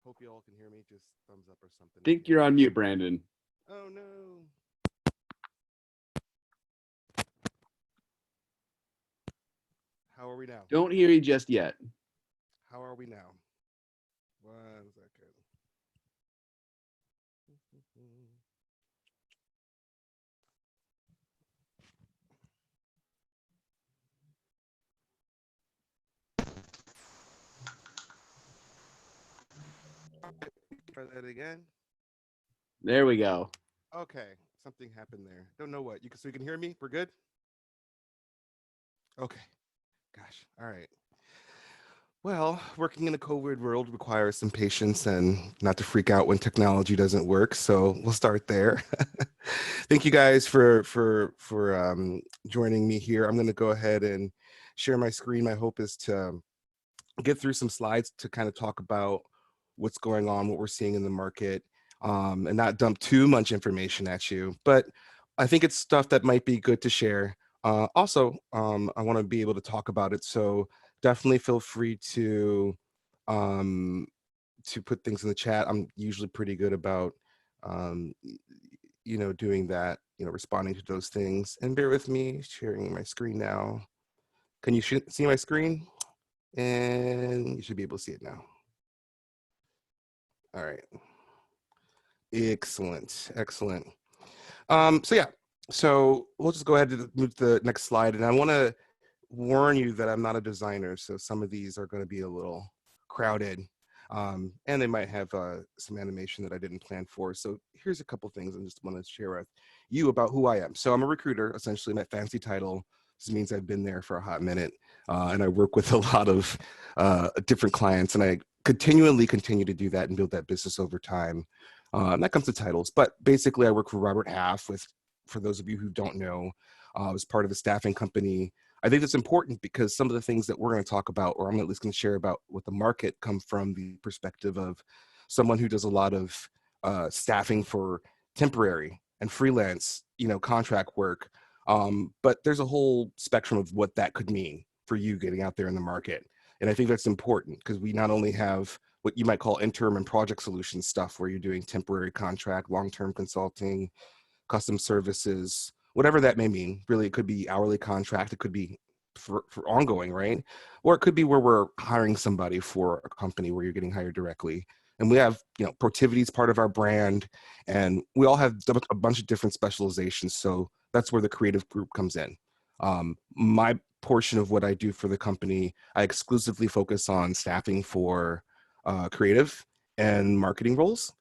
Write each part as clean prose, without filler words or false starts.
Hope you all can hear me. Just thumbs up or something if you Think you're on mute, Brandon. Oh no. How are we now? Don't hear you just yet. How are we now? 1 second. Try that again. There we go. Okay, something happened there. Don't know what. So you can hear me? We're good? Okay. Gosh. All right. Well, working in a COVID world requires some patience and not to freak out when technology doesn't work. So we'll start there. Thank you guys for joining me here. I'm going to go ahead and share my screen. My hope is to get through some slides to kind of talk about what's going on, what we're seeing in the market, and not dump too much information at you. But I think it's stuff that might be good to share. I want to be able to talk about it. So definitely feel free um, to put things in the chat. I'm usually pretty good about, um, doing that, responding to those things. And bear with me, sharing my screen now. Can you see my screen? And you should be able to see it now. All right. Excellent. Excellent. So we'll just go ahead and move to the next slide. And I want to warn you that I'm not a designer, so some of these are going to be a little crowded. And they might have some animation that I didn't plan for. So here's a couple things I just want to share with you about who I am. So I'm a recruiter, essentially. My fancy title just means I've been there for a hot minute. And I work with a lot of different clients, and I continually continue to do that and build that business over time. And that comes to titles. But basically, I work for Robert Half with, for those of you who don't know, I was part of a staffing company. I think it's important because some of the things that we're going to talk about, or I'm at least going to share about with the market, come from the perspective of someone who does a lot of staffing for temporary and freelance, contract work. But there's a whole spectrum of what that could mean for you getting out there in the market. And I think that's important because we not only have what you might call interim and project solution stuff, where you're doing temporary contract, long-term consulting, custom services, whatever that may mean. Really, it could be hourly contract, it could be for ongoing, right? Or it could be where we're hiring somebody for a company where you're getting hired directly. And we have, Protiviti is part of our brand, and we all have a bunch of different specializations. So that's where the creative group comes in. My portion of what I do for the company, I exclusively focus on staffing for creative and marketing roles.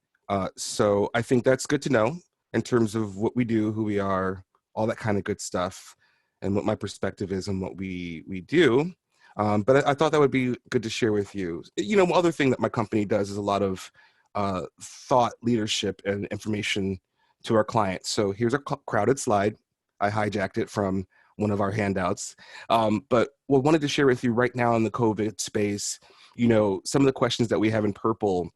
So I think that's good to know in terms of what we do, who we are, all that kind of good stuff, and what my perspective is and what we do. But I thought that would be good to share with you. Other thing that my company does is a lot of thought leadership and information to our clients. So here's a crowded slide. I hijacked it from one of our handouts. But what I wanted to share with you right now in the COVID space, some of the questions that we have in purple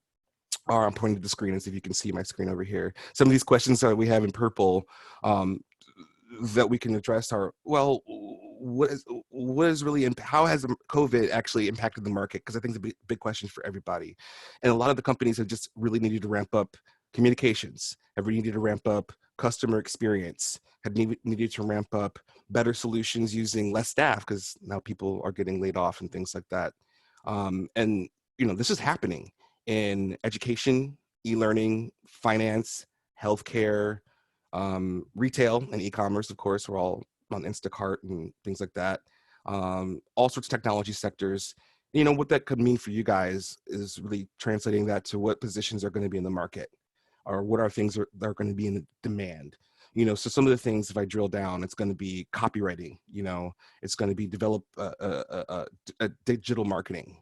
are, I'm pointing to the screen as if you can see my screen over here. Some of these questions that we have in purple that we can address are, well, what is really, how has COVID actually impacted the market? Because I think it's a big question for everybody. And a lot of the companies have just really needed to ramp up communications, have needed to ramp up customer experience, have needed to ramp up better solutions using less staff because now people are getting laid off and things like that. And this is happening in education, e-learning, finance, healthcare, retail, and e-commerce. Of course, we're all on Instacart and things like that. All sorts of technology sectors. What that could mean for you guys is really translating that to what positions are going to be in the market, or what are things that are going to be in demand. So some of the things, if I drill down, it's going to be copywriting. It's going to be digital marketing.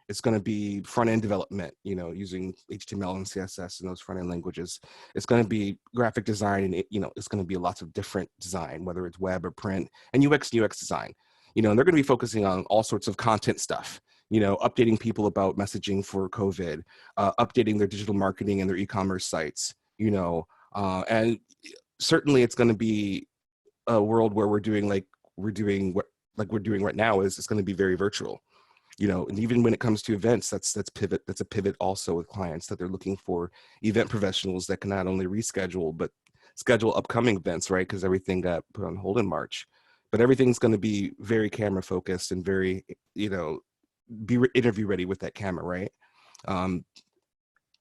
It's going to be front-end development, using HTML and CSS and those front-end languages. It's going to be graphic design, and it's going to be lots of different design, whether it's web or print, and UX and UX design. And they're going to be focusing on all sorts of content stuff, updating people about messaging for COVID, updating their digital marketing and their e-commerce sites, and certainly it's going to be a world where we're doing what we're doing right now is it's going to be very virtual. And even when it comes to events, that's a pivot also with clients, that they're looking for event professionals that can not only reschedule but schedule upcoming events, right? Because everything got put on hold in March, but everything's going to be very camera focused and very, interview ready with that camera, right? um,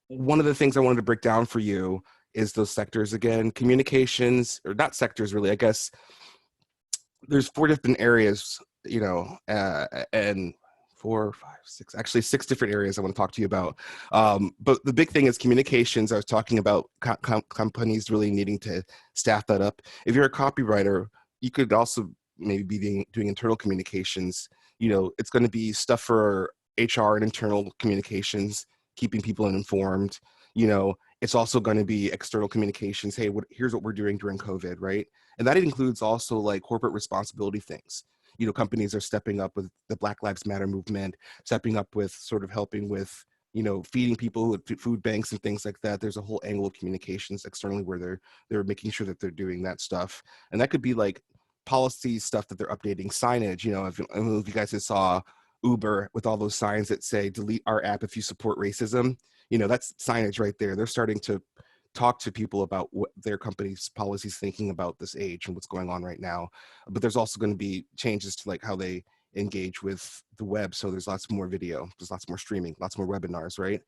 One of the things I wanted to break down for you is those sectors again. Communications, or not sectors really, I guess. There's four different areas, and four, five, six, actually six different areas I want to talk to you about. But the big thing is communications. I was talking about companies really needing to staff that up. If you're a copywriter, you could also maybe be doing internal communications. It's going to be stuff for HR and internal communications, keeping people informed. It's also going to be external communications. Hey, here's what we're doing during COVID, right? And that includes also like corporate responsibility things. Companies are stepping up with the Black Lives Matter movement, stepping up with sort of helping with, feeding people with food banks and things like that. There's a whole angle of communications externally where they're making sure that they're doing that stuff. And that could be like policy stuff that they're updating, signage. I don't know if you guys just saw Uber with all those signs that say delete our app if you support racism. That's signage right there. They're starting to talk to people about what their company's policies thinking about this age and what's going on right now. But there's also going to be changes to like how they engage with the web. So there's lots more video, there's lots more streaming, lots more webinars, right?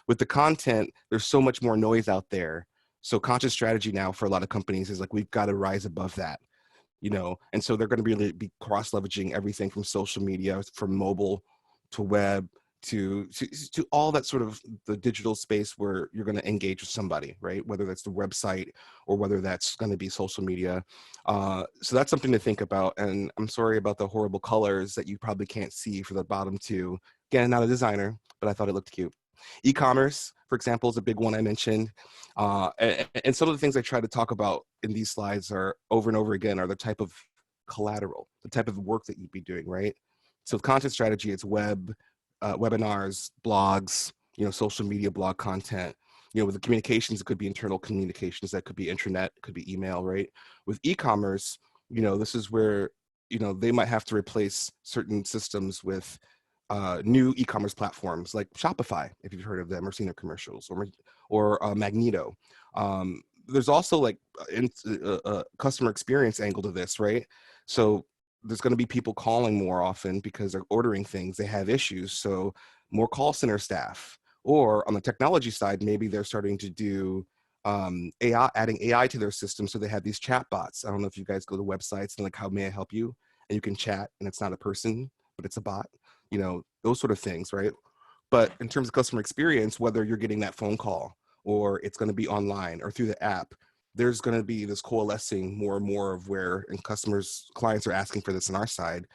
With the content, there's so much more noise out there. So content strategy now for a lot of companies is like, we've got to rise above that. And so they're going to really be cross leveraging everything from social media, from mobile to web to all that sort of the digital space where you're going to engage with somebody, right? Whether that's the website or whether that's going to be social media. So that's something to think about. And I'm sorry about the horrible colors that you probably can't see for the bottom two. Again, not a designer, but I thought it looked cute. E-commerce, for example, is a big one I mentioned. And some of the things I try to talk about in these slides are over and over again are the type of collateral, the type of work that you'd be doing, right? So content strategy, it's webinars, blogs, social media blog content. With the communications, it could be internal communications, that could be intranet, it could be email, right? With e-commerce, this is where, they might have to replace certain systems with new e-commerce platforms like Shopify, if you've heard of them or seen their commercials, or Magneto. There's also like a customer experience angle to this, right? So there's going to be people calling more often because they're ordering things, they have issues. So more call center staff. Or on the technology side, maybe they're starting to do AI, adding AI to their system. So they have these chat bots. I don't know if you guys go to websites and like, how may I help you? And you can chat and it's not a person, but it's a bot, those sort of things, right? But in terms of customer experience, whether you're getting that phone call or it's going to be online or through the app, there's going to be this coalescing more and more of where, and clients are asking for this on our side,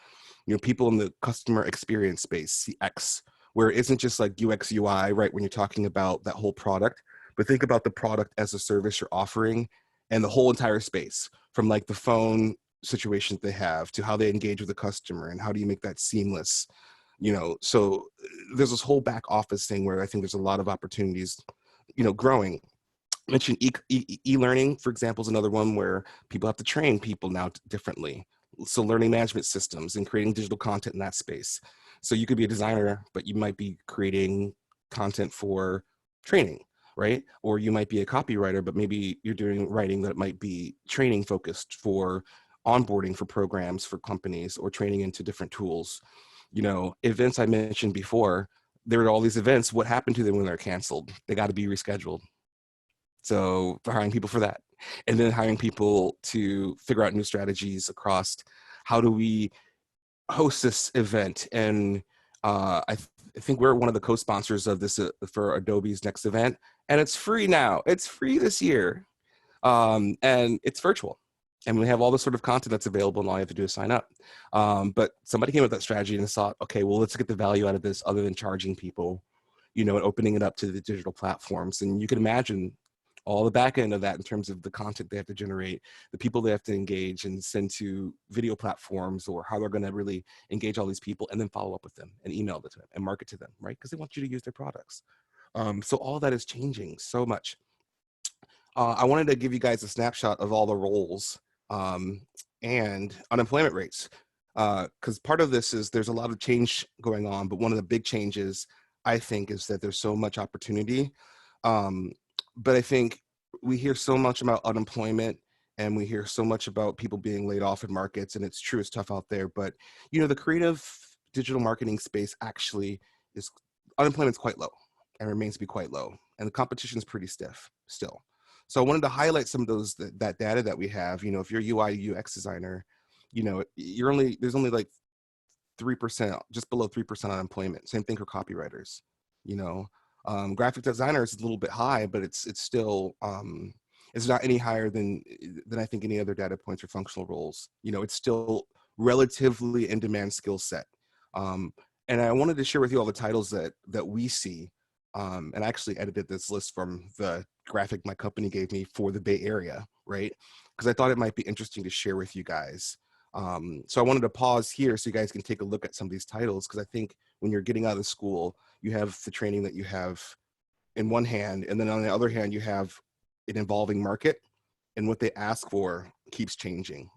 people in the customer experience space, CX, where it isn't just like UX, UI, right? When you're talking about that whole product, but think about the product as a service you're offering and the whole entire space, from like the phone situations they have to how they engage with the customer and how do you make that seamless. So there's this whole back office thing where I think there's a lot of opportunities, growing. I mentioned e-learning, for example, is another one where people have to train people now differently. So learning management systems and creating digital content in that space. So you could be a designer, but you might be creating content for training, right? Or you might be a copywriter, but maybe you're doing writing that might be training focused for onboarding for programs for companies or training into different tools. Events I mentioned before, there are all these events. What happened to them when they're canceled? They got to be rescheduled. So hiring people for that, and then hiring people to figure out new strategies across how do we host this event. And I think we're one of the co-sponsors of this for Adobe's next event, and it's free now. It's free this year, and it's virtual. And we have all the sort of content that's available, and all you have to do is sign up. But somebody came up with that strategy and thought, okay, well, let's get the value out of this other than charging people, and opening it up to the digital platforms. And you can imagine all the back end of that in terms of the content they have to generate, the people they have to engage and send to video platforms, or how they're going to really engage all these people and then follow up with them and email it to them and market to them, right? Because they want you to use their products. So all that is changing so much. I wanted to give you guys a snapshot of all the roles and unemployment rates. Because part of this is there's a lot of change going on, but one of the big changes I think is that there's so much opportunity. Um, but I think we hear so much about unemployment and we hear so much about people being laid off in markets, and it's true, it's tough out there. But the creative digital marketing space actually is unemployment's quite low and remains to be quite low, and the competition is pretty stiff still. So I wanted to highlight some of those that data that we have. If you're a UI UX designer, there's only like 3%, just below 3% unemployment. Same thing for copywriters. You know, Graphic designers is a little bit high, but it's still it's not any higher than I think any other data points or functional roles. It's still relatively in demand skill set. Um, and I wanted to share with you all the titles that we see. And I actually edited this list from the graphic my company gave me for the Bay Area, right? Because I thought it might be interesting to share with you guys. So I wanted to pause here so you guys can take a look at some of these titles, because I think when you're getting out of school, you have the training that you have in one hand, and then on the other hand, you have an evolving market, and what they ask for keeps changing.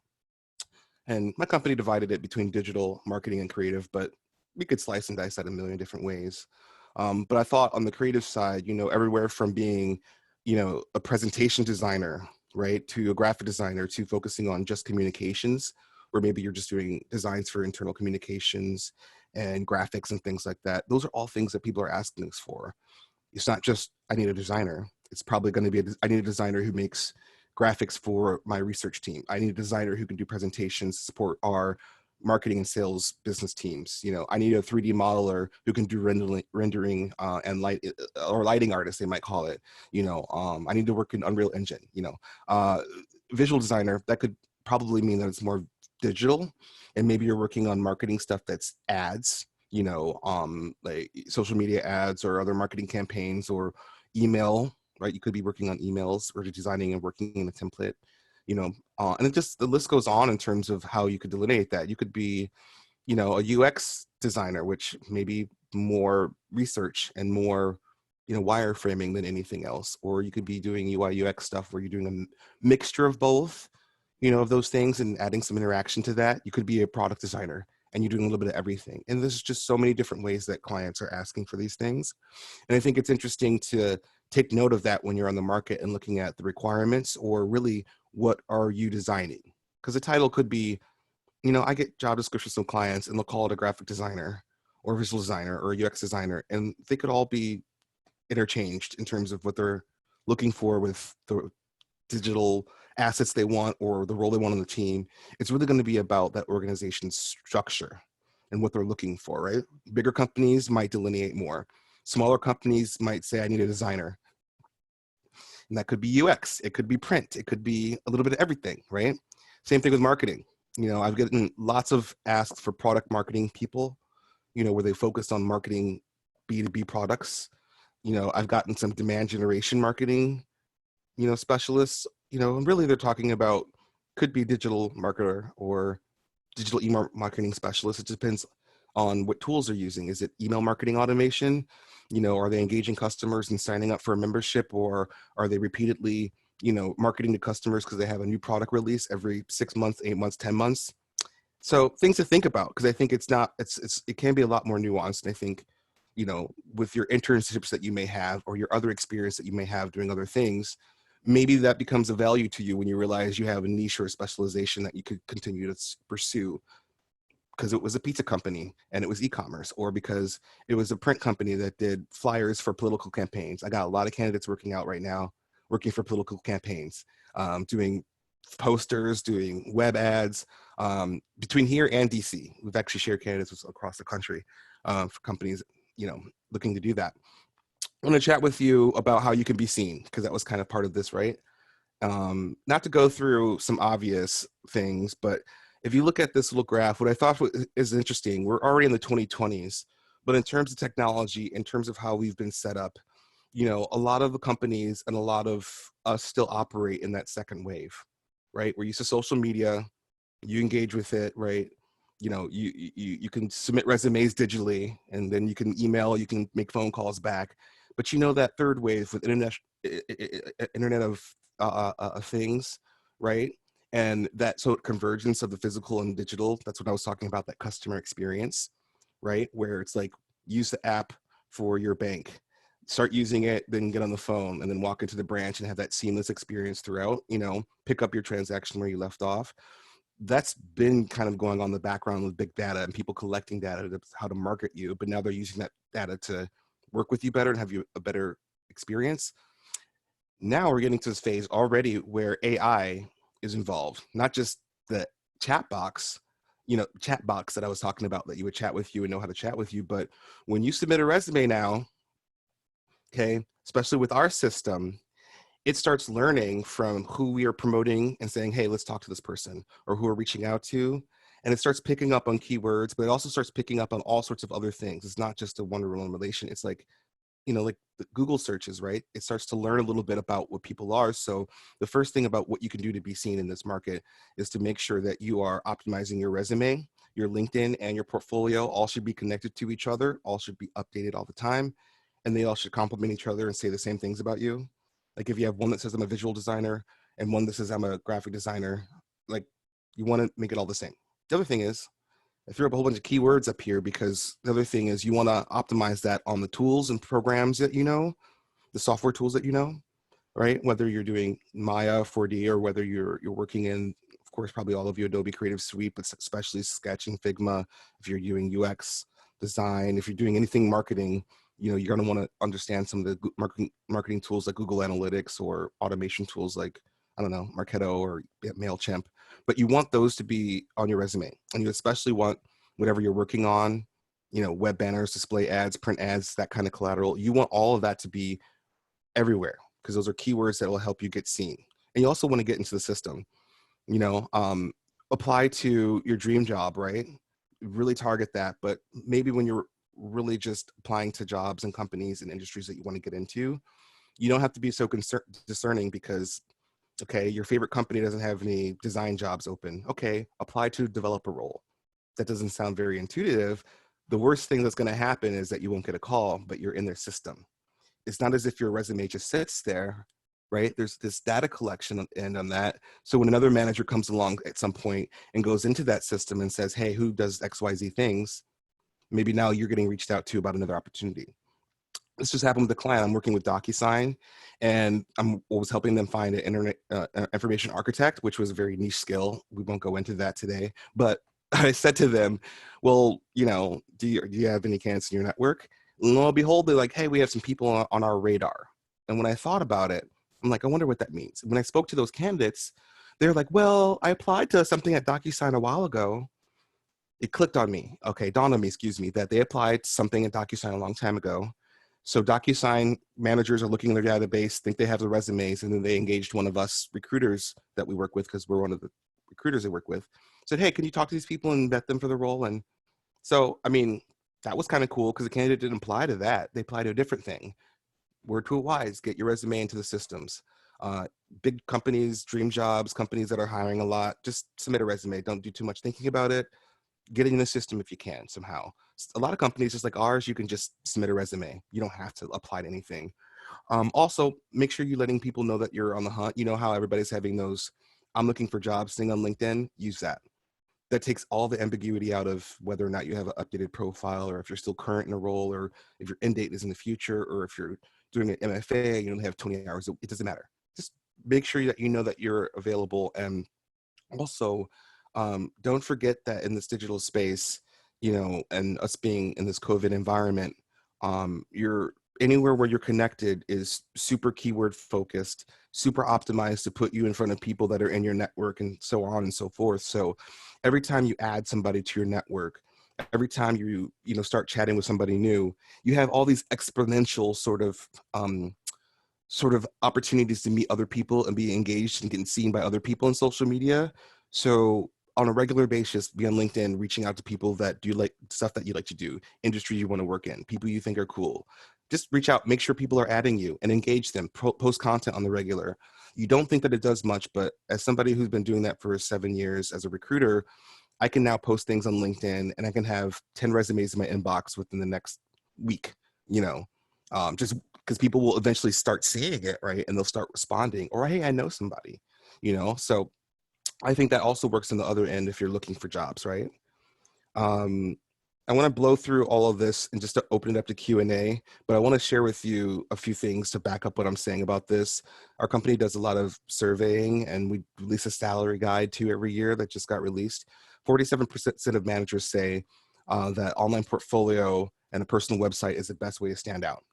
And my company divided it between digital marketing and creative, but we could slice and dice that a million different ways. But I thought on the creative side, everywhere from being, a presentation designer, right, to a graphic designer, to focusing on just communications, or maybe you're just doing designs for internal communications and graphics and things like that. Those are all things that people are asking us for. It's not just, I need a designer. It's probably going to be, I need a designer who makes graphics for my research team. I need a designer who can do presentations, support our marketing and sales business teams. I need a 3D modeler who can do rendering and or lighting artist, they might call it. I need to work in Unreal Engine. Visual designer, that could probably mean that it's more digital, and maybe you're working on marketing stuff that's ads, like social media ads or other marketing campaigns, or email, right? You could be working on emails or designing and working in a template, and the list goes on in terms of how you could delineate that. You could be, a UX designer, which maybe more research and more, wireframing than anything else. Or you could be doing UI UX stuff where you're doing a mixture of both, of those things and adding some interaction to that. You could be a product designer and you're doing a little bit of everything. And there's just so many different ways that clients are asking for these things. And I think it's interesting to take note of that when you're on the market and looking at the requirements, or really what are you designing? Because the title could be, I get job descriptions from clients and they'll call it a graphic designer or visual designer or a UX designer, and they could all be interchanged in terms of what they're looking for with the digital assets they want or the role they want on the team. It's really going to be about that organization's structure and what they're looking for, right? Bigger companies might delineate more. Smaller companies might say, I need a designer. And that could be UX, it could be print, it could be a little bit of everything, right? Same thing with marketing. I've gotten lots of asks for product marketing people, where they focus on marketing B2B products. I've gotten some demand generation marketing, specialists, and really they're talking about, could be digital marketer or digital email marketing specialist. It depends on what tools they're using. Is it email marketing automation? Are they engaging customers and signing up for a membership, or are they repeatedly, marketing to customers because they have a new product release every 6 months, 8 months, 10 months? So things to think about, because I think it can be a lot more nuanced. And I think, with your internships that you may have or your other experience that you may have doing other things, maybe that becomes a value to you when you realize you have a niche or a specialization that you could continue to pursue, because it was a pizza company and it was e-commerce, or because it was a print company that did flyers for political campaigns. I got a lot of candidates working out right now, working for political campaigns, doing posters, doing web ads, between here and DC. We've actually shared candidates across the country for companies, looking to do that. I want to chat with you about how you can be seen, because that was kind of part of this, right? Not to go through some obvious things, but if you look at this little graph, what I thought is interesting, we're already in the 2020s, but in terms of technology, in terms of how we've been set up, a lot of the companies and a lot of us still operate in that second wave, right? We're used to social media, you engage with it, right? You can submit resumes digitally, and then you can email, you can make phone calls back. But that third wave with internet of things, right? And that so convergence of the physical and digital, that's what I was talking about, that customer experience, right? Where it's like, use the app for your bank, start using it, then get on the phone, and then walk into the branch and have that seamless experience throughout, pick up your transaction where you left off. That's been kind of going on in the background with big data and people collecting data to how to market you, but now they're using that data to work with you better and have you a better experience. Now we're getting to this phase already where AI is involved, not just the chat box, chat box that I was talking about that you would chat with you and know how to chat with you. But when you submit a resume now, okay, especially with our system, it starts learning from who we are promoting and saying, hey, let's talk to this person, or who we're reaching out to. And it starts picking up on keywords, but it also starts picking up on all sorts of other things. It's not just a one-to-one relation. It's like, like the Google searches, right? It starts to learn a little bit about what people are. So the first thing about what you can do to be seen in this market is to make sure that you are optimizing your resume, your LinkedIn, and your portfolio. All should be connected to each other. All should be updated all the time. And they all should complement each other and say the same things about you. Like if you have one that says I'm a visual designer and one that says I'm a graphic designer, like you want to make it all the same. The other thing is, I threw up a whole bunch of keywords up here because the other thing is you want to optimize that on the tools and programs that the software tools that right? Whether you're doing Maya 4D or whether you're working in, of course, probably all of you Adobe Creative Suite, but especially Sketching, Figma. If you're doing UX design, if you're doing anything marketing, you're going to want to understand some of the marketing tools like Google Analytics or automation tools like, I don't know, Marketo or MailChimp. But you want those to be on your resume, and you especially want whatever you're working on, web banners, display ads, print ads, that kind of collateral. You want all of that to be everywhere because those are keywords that will help you get seen. And you also want to get into the system, apply to your dream job, right? Really target that. But maybe when you're really just applying to jobs and companies and industries that you want to get into, you don't have to be so discerning because, okay, your favorite company doesn't have any design jobs open. Okay, apply to developer role. That doesn't sound very intuitive. The worst thing that's going to happen is that you won't get a call, but you're in their system. It's not as if your resume just sits there, right? There's this data collection and on that. So when another manager comes along at some point and goes into that system and says, hey, who does XYZ things? Maybe now you're getting reached out to about another opportunity. This just happened with a client. I'm working with DocuSign, and I was helping them find an internet information architect, which was a very niche skill. We won't go into that today, but I said to them, well, do you have any candidates in your network? And lo and behold, they're like, hey, we have some people on our radar. And when I thought about it, I'm like, I wonder what that means. When I spoke to those candidates, they're like, well, I applied to something at DocuSign a while ago. It clicked on me. Okay, dawned on me, excuse me, that they applied to something at DocuSign a long time ago. So DocuSign managers are looking in their database, think they have the resumes, and then they engaged one of us recruiters that we work with, because we're one of the recruiters they work with, said, hey, can you talk to these people and vet them for the role? And so, I mean, that was kind of cool because the candidate didn't apply to that. They applied to a different thing. Word to a wise, get your resume into the systems. Big companies, dream jobs, companies that are hiring a lot, just submit a resume. Don't do too much thinking about it. Get in the system if you can somehow. A lot of companies, just like ours, you can just submit a resume. You don't have to apply to anything. Also, make sure you're letting people know that you're on the hunt. You know how everybody's having those I'm looking for jobs thing on LinkedIn? Use that. That takes all the ambiguity out of whether or not you have an updated profile, or if you're still current in a role, or if your end date is in the future, or if you're doing an MFA, you only have 20 hours. It doesn't matter. Just make sure that you know that you're available. And also, don't forget that in this digital space, and us being in this COVID environment, you're anywhere where you're connected is super keyword focused, super optimized to put you in front of people that are in your network, and so on and so forth. So every time you add somebody to your network, every time you start chatting with somebody new, you have all these exponential sort of opportunities to meet other people and be engaged and getting seen by other people in social media. So on a regular basis, be on LinkedIn, reaching out to people that do like stuff that you like to do, industry you want to work in, people you think are cool. Just reach out, make sure people are adding you and engage them, post content on the regular. You don't think that it does much, but as somebody who's been doing that for 7 years as a recruiter, I can now post things on LinkedIn and I can have 10 resumes in my inbox within the next week, just because people will eventually start seeing it, right? And they'll start responding, or, hey, I know somebody, so I think that also works on the other end if you're looking for jobs, right? Um, I want to blow through all of this and just to open it up to Q&A, but I want to share with you a few things to back up what I'm saying about this. Our company does a lot of surveying, and we release a salary guide too every year that just got released. 47% of managers say that online portfolio and a personal website is the best way to stand out.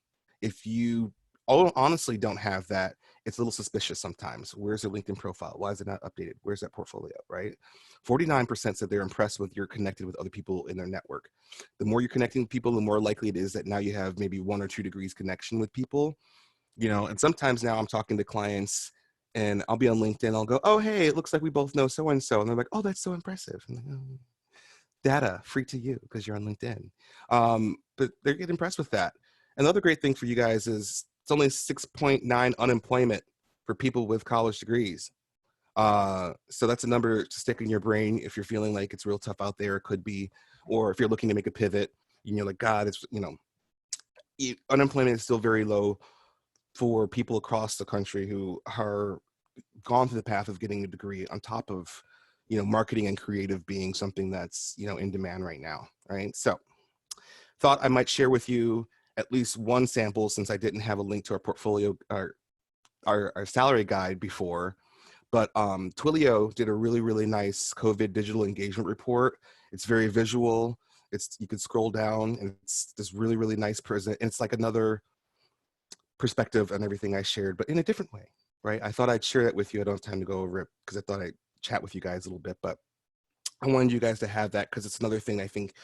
If you honestly don't have that, it's a little suspicious sometimes. Where's your LinkedIn profile? Why is it not updated? Where's that portfolio, right? 49% said they're impressed with you're connected with other people in their network. The more you're connecting with people, the more likely it is that now you have maybe 1 or 2 degrees connection with people, and sometimes now I'm talking to clients and I'll be on LinkedIn. I'll go, oh, hey, it looks like we both know so-and-so. And they're like, oh, that's so impressive. I'm like, oh, data free to you because you're on LinkedIn. But they get impressed with that. Another great thing for you guys is it's only 6.9 unemployment for people with college degrees. So that's a number to stick in your brain if you're feeling like it's real tough out there. It could be, or if you're looking to make a pivot, you're like, God, it's, unemployment is still very low for people across the country who are gone through the path of getting a degree on top of, marketing and creative being something that's, in demand right now. Right. So thought I might share with you at least one sample since I didn't have a link to our portfolio, our salary guide before. But Twilio did a really, really nice COVID digital engagement report. It's very visual. You could scroll down and it's this really, really nice present. And it's like another perspective on everything I shared, but in a different way, right? I thought I'd share that with you. I don't have time to go over it because I thought I'd chat with you guys a little bit, but I wanted you guys to have that because it's another thing I think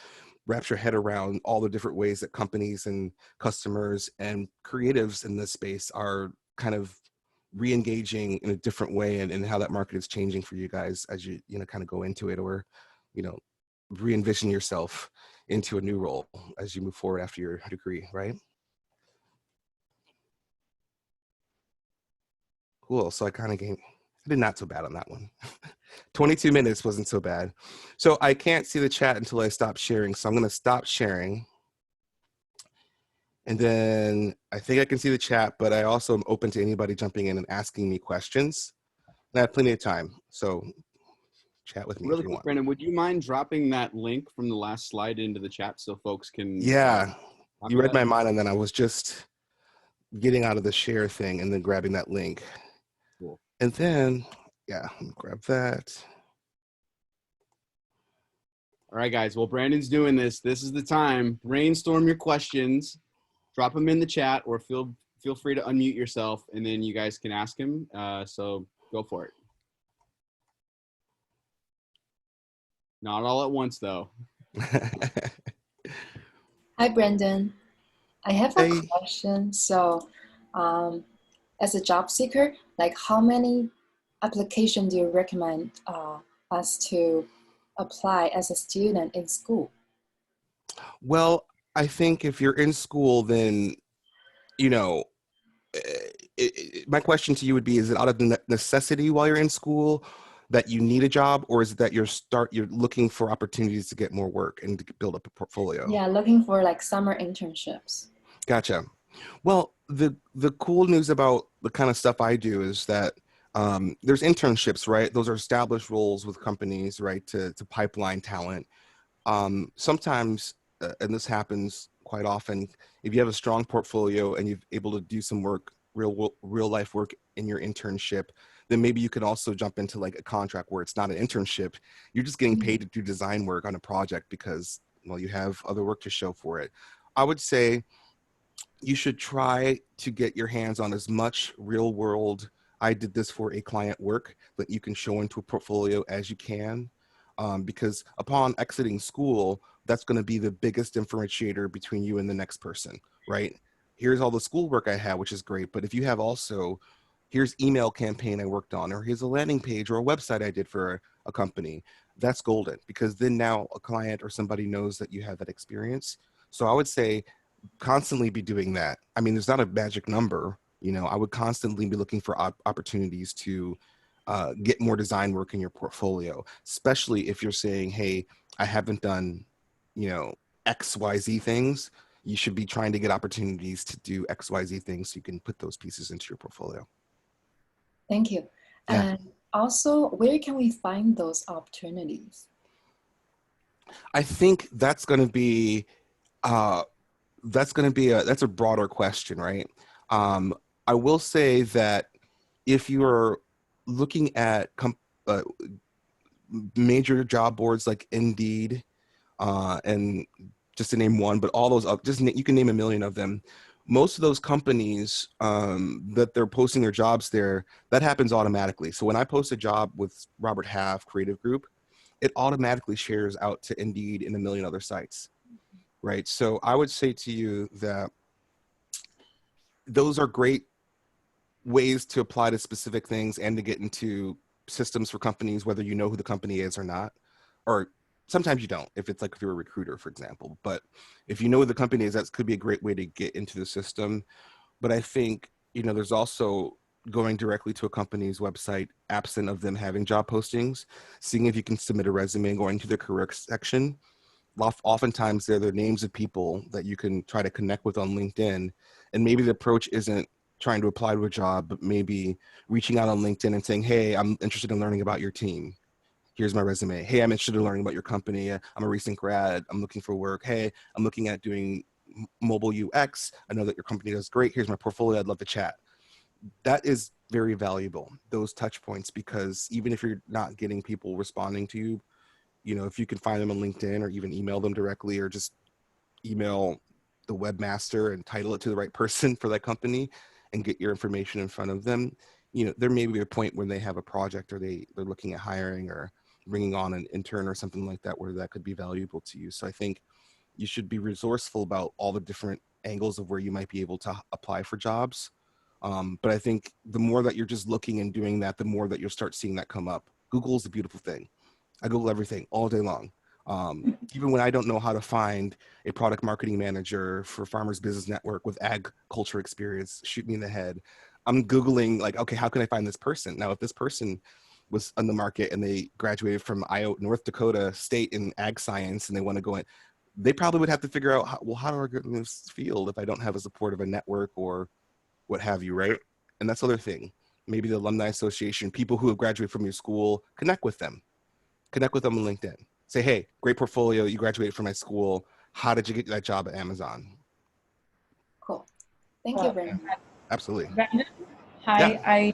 wraps your head around all the different ways that companies and customers and creatives in this space are kind of re-engaging in a different way, and how that market is changing for you guys as you kind of go into it, or re-envision yourself into a new role as you move forward after your degree, right? Cool. So I did not so bad on that one. 22 minutes wasn't so bad. So I can't see the chat until I stop sharing. So I'm going to stop sharing. And then I think I can see the chat, but I also am open to anybody jumping in and asking me questions. And I have plenty of time. So chat with me Really if you quick, want. Brandon, would you mind dropping that link from the last slide into the chat so folks can Yeah, you read that? my mind, and then I was just getting out of the share thing and then grabbing that link. Cool. And then, yeah, grab that. All right, guys. Well, Brandon's doing this. This is the time. Brainstorm your questions, drop them in the chat, or feel free to unmute yourself, and then you guys can ask him. So go for it. Not all at once, though. Hi, Brandon. I have a Hey. question. So, as a job seeker, like how many applications do you recommend us to apply as a student in school? Well, I think if you're in school, then, my question to you would be, is it out of necessity while you're in school that you need a job, or is it that you're looking for opportunities to get more work and to build up a portfolio? Yeah, looking for like summer internships. Gotcha. Well, the cool news about the kind of stuff I do is that there's internships, right? Those are established roles with companies, right, to pipeline talent. Sometimes, and this happens quite often, if you have a strong portfolio and you're able to do some work, real life work in your internship, then maybe you could also jump into like a contract where it's not an internship. You're just getting paid to do design work on a project because, well, you have other work to show for it. I would say you should try to get your hands on as much real world, I did this for a client work that you can show into a portfolio as you can. Because upon exiting school, that's going to be the biggest differentiator between you and the next person, right? Here's all the schoolwork I had, which is great. But if you have also, here's email campaign I worked on, or here's a landing page or a website I did for a company, that's golden, because then now a client or somebody knows that you have that experience. So I would say constantly be doing that. I mean, there's not a magic number. I would constantly be looking for opportunities to get more design work in your portfolio, especially if you're saying, hey, I haven't done, XYZ things. You should be trying to get opportunities to do XYZ things so you can put those pieces into your portfolio. Thank you. Yeah. And Also, where can we find those opportunities? I think that's going to be uh, that's a broader question, right? Um, I will say that if you're looking at uh, major job boards like Indeed, and just to name one, but all those up, you can name a million of them. Most of those companies that they're posting their jobs there, that happens automatically. So when I post a job with Robert Half Creative Group, it automatically shares out to Indeed and a million other sites, right? So I would say to you that those are great ways to apply to specific things and to get into systems for companies, whether you know who the company is or not, or sometimes you don't, if you're a recruiter, for example. But if you know who the company is, that could be a great way to get into the system. But I think, there's also going directly to a company's website, absent of them having job postings, seeing if you can submit a resume, going to their career section. Oftentimes they're the names of people that you can try to connect with on LinkedIn. And maybe the approach isn't trying to apply to a job, but maybe reaching out on LinkedIn and saying, hey, I'm interested in learning about your team. Here's my resume. Hey, I'm interested in learning about your company. I'm a recent grad. I'm looking for work. Hey, I'm looking at doing mobile UX. I know that your company does great. Here's my portfolio. I'd love to chat. That is very valuable, those touch points, because even if you're not getting people responding to you, if you can find them on LinkedIn or even email them directly, or just email the webmaster and title it to the right person for that company and get your information in front of them, there may be a point when they have a project, or they're looking at hiring or bringing on an intern or something like that, where that could be valuable to you. So I think you should be resourceful about all the different angles of where you might be able to apply for jobs. But I think the more that you're just looking and doing that, the more that you'll start seeing that come up. Google is a beautiful thing. I Google everything all day long. Even when I don't know how to find a product marketing manager for Farmers Business Network with ag culture experience, shoot me in the head. I'm Googling, like, okay, how can I find this person? Now, if this person was on the market and they graduated from North Dakota State in ag science and they want to go in, they probably would have to figure out, how do I get in this field if I don't have a support of a network or what have you, right? And that's the other thing. Maybe the alumni association, people who have graduated from your school, connect with them on LinkedIn. Say, hey, great portfolio. You graduated from my school. How did you get that job at Amazon? Cool. Thank you very much. Absolutely. Brandon, hi. Yeah.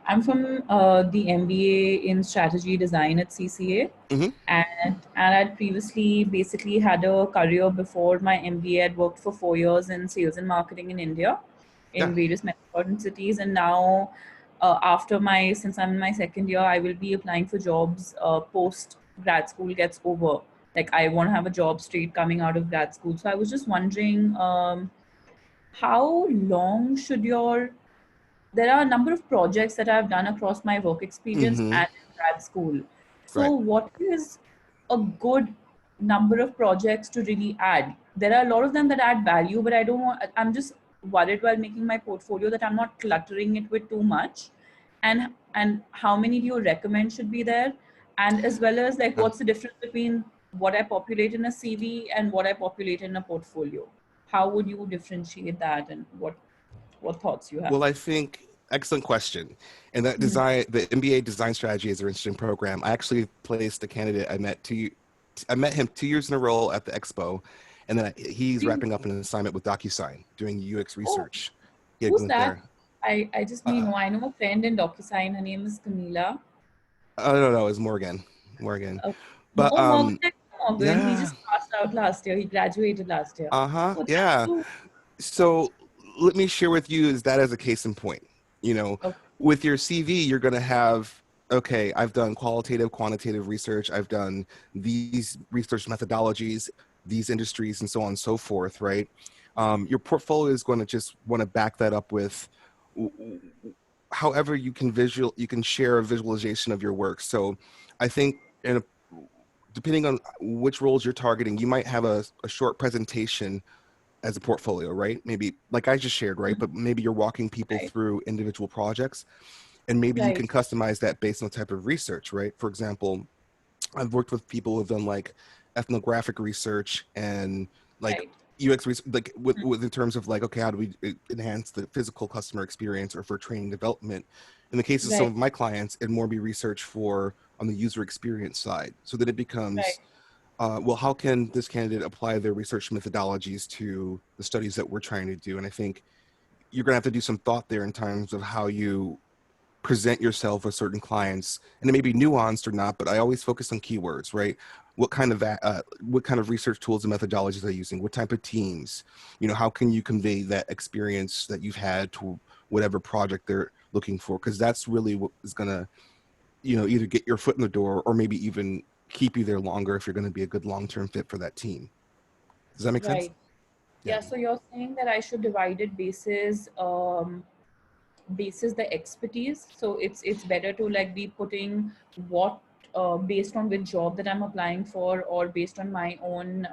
I'm from the MBA in strategy design at CCA. Mm-hmm. And I'd previously basically had a career before my MBA. I'd worked for 4 years in sales and marketing in India in Yeah. various metropolitan cities. And now, since I'm in my second year, I will be applying for jobs post grad school gets over. Like, I want to have a job straight coming out of grad school. So I was just wondering, how long should there are a number of projects that I've done across my work experience Mm-hmm. and in grad school. So Right. what is a good number of projects to really add? There are a lot of them that add value, but I'm just worried while making my portfolio that I'm not cluttering it with too much. And how many do you recommend should be there? And as well as, like, Yeah. what's the difference between what I populate in a CV and what I populate in a portfolio? How would you differentiate that, and what thoughts you have? Well, I think excellent question. And that the MBA design strategy is an interesting program. I actually placed a candidate I met him 2 years in a row at the expo, and then he's wrapping up an assignment with DocuSign doing UX Oh, research. He who's went that? there. I just may know. I know a friend in DocuSign. Her name is Camila. I don't know, it's Morgan. Oh, But Morgan. Morgan. He yeah. just passed out last year. He graduated last year. Uh-huh. Oh, that's Yeah. so. So let me share with you is that as a case in point. Okay. With your CV, you're going to have, okay, I've done qualitative, quantitative research. I've done these research methodologies, these industries, and so on and so forth, right? Your portfolio is going to just want to back that up with however you can share a visualization of your work. So I think depending on which roles you're targeting, you might have a short presentation as a portfolio, right? Maybe like I just shared, right? But maybe you're walking people Right. through individual projects, and maybe you Right. can customize that based on the type of research, right? For example, I've worked with people who've done like ethnographic research and like Right. UX research, like with in terms of like, okay, how do we enhance the physical customer experience, or for training development? In the case of some Right. of my clients, it'd more be research for on the user experience side. So then it Right. becomes, well, how can this candidate apply their research methodologies to the studies that we're trying to do? And I think you're going to have to do some thought there in terms of how you present yourself with certain clients, and it may be nuanced or not, but I always focus on keywords, right? What kind of research tools and methodologies are they using? What type of teams? You know, how can you convey that experience that you've had to whatever project they're looking for? Because that's really what is going to, you know, either get your foot in the door or maybe even keep you there longer if you're going to be a good long-term fit for that team. Does that make sense? Right. Yeah. Yeah. So you're saying that I should divide it basis the expertise. So it's better to like be putting what based on which job that I'm applying for, or based on my own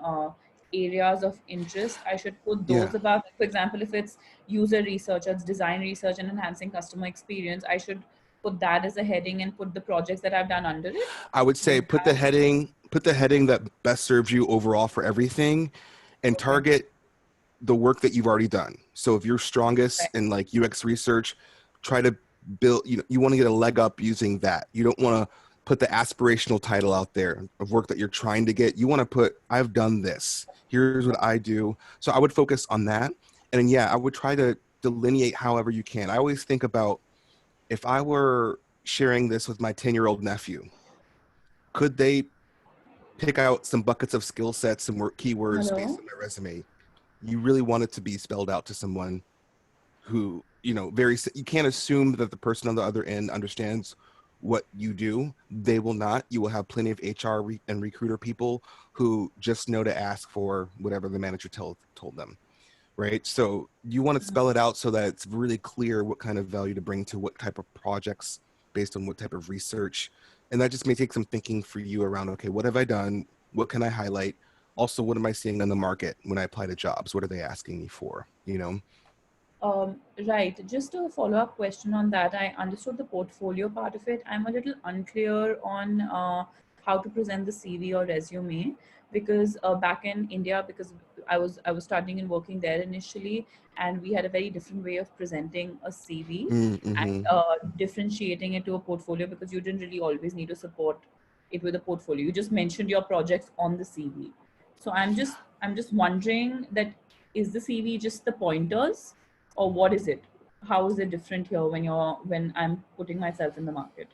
areas of interest. I should put Yeah. those above. For example, if it's user research, it's design research and enhancing customer experience, I should put that as a heading and put the projects that I've done under it. I would say Would put that the heading that best serves you overall for everything, and okay? target the work that you've already done. So if you're strongest Right. in like UX research, try to build, you want to get a leg up using that. You don't want to put the aspirational title out there of work that you're trying to get. You want to put, I've done this. Here's what I do. So I would focus on that. And then, yeah, I would try to delineate however you can. I always think about if I were sharing this with my 10-year-old nephew, could they pick out some buckets of skill sets and work keywords based Hello. on their resume? You really want it to be spelled out to someone who, you know, you can't assume that the person on the other end understands what you do. They will not. You will have plenty of and recruiter people who just know to ask for whatever the manager told them, right? So you want to spell it out so that it's really clear what kind of value to bring to what type of projects based on what type of research. And that just may take some thinking for you around, okay, what have I done? What can I highlight? Also, what am I seeing on the market when I apply to jobs? What are they asking me for? You know? Right. Just a follow-up question on that. I understood the portfolio part of it. I'm a little unclear on how to present the CV or resume, because back in India, because I was studying and working there initially, and we had a very different way of presenting a CV and Mm-hmm. differentiating it to a portfolio, because you didn't really always need to support it with a portfolio. You just mentioned your projects on the CV. So I'm just wondering that, is the CV just the pointers, or what is it? How is it different here when I'm putting myself in the market?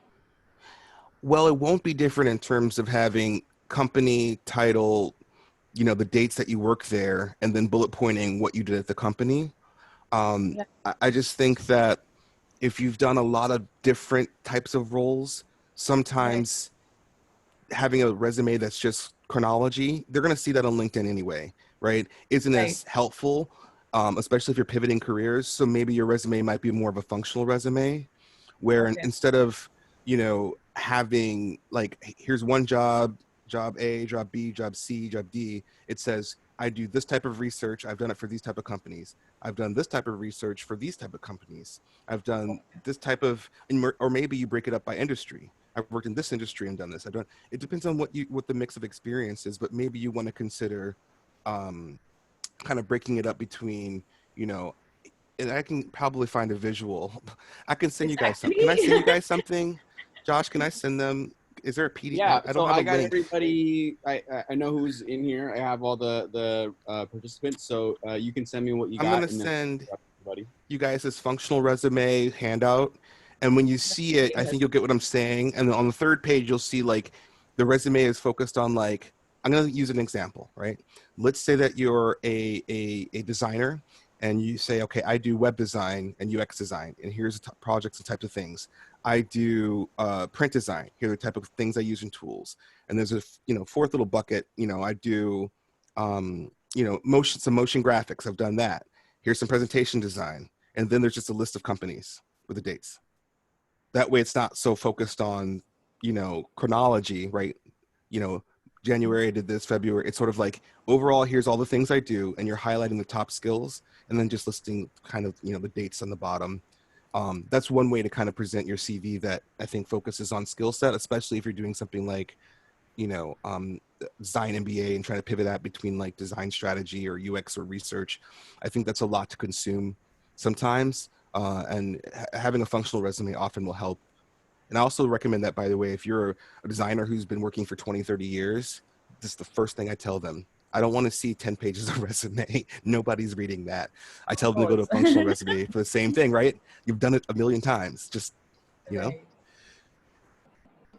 Well, it won't be different in terms of having company title, you know, the dates that you work there, and then bullet pointing what you did at the company. Right. I just think that if you've done a lot of different types of roles, Right. sometimes having a resume that's just chronology, they're going to see that on LinkedIn anyway, right? Isn't Right. as helpful, especially if you're pivoting careers. So maybe your resume might be more of a functional resume, where Okay. instead of, you know, having like, here's one job, job A, job B, job C, job D, it says, I do this type of research. I've done it for these type of companies. I've done this type of research for these type of companies. I've done this type of, or maybe you break it up by industry. I've worked in this industry and done this. I've done, it depends on what the mix of experience is, but maybe you want to consider um, kind of breaking it up between, you know, and I can probably find a visual. I can send It's you guys some. Can I actually send you guys something? Josh, can I send them? Is there a PDF? Yeah, I don't so have a I got link. everybody. I know who's in here. I have all the participants. So you can send me what you I'm going got, to and then send everybody. you guys this functional resume handout. And when you that's see it, really I think you'll helpful. get what I'm saying. And then on the third page, you'll see like the resume is focused on like, I'm going to use an example, right? Let's say that you're a designer and you say, okay, I do web design and UX design, and here's the projects and types of things. I do print design. Here are the type of things I use in tools. And there's a, you know, fourth little bucket, you know, I do, you know, some motion graphics. I've done that. Here's some presentation design. And then there's just a list of companies with the dates. That way it's not so focused on, you know, chronology, right? You know, January I did this, February. It's sort of like overall, here's all the things I do, and you're highlighting the top skills and then just listing kind of, you know, the dates on the bottom. That's one way to kind of present your CV that I think focuses on skill set, especially if you're doing something like, you know, design MBA and trying to pivot that between like design strategy or UX or research. I think that's a lot to consume sometimes. and having a functional resume often will help. And I also recommend that, by the way, if you're a designer who's been working for 20, 30 years, this is the first thing I tell them. I don't want to see 10 pages of resume. Nobody's reading that. I tell them to go to a course. functional resume for the same thing, right? You've done it a million times. Just, you know, Right.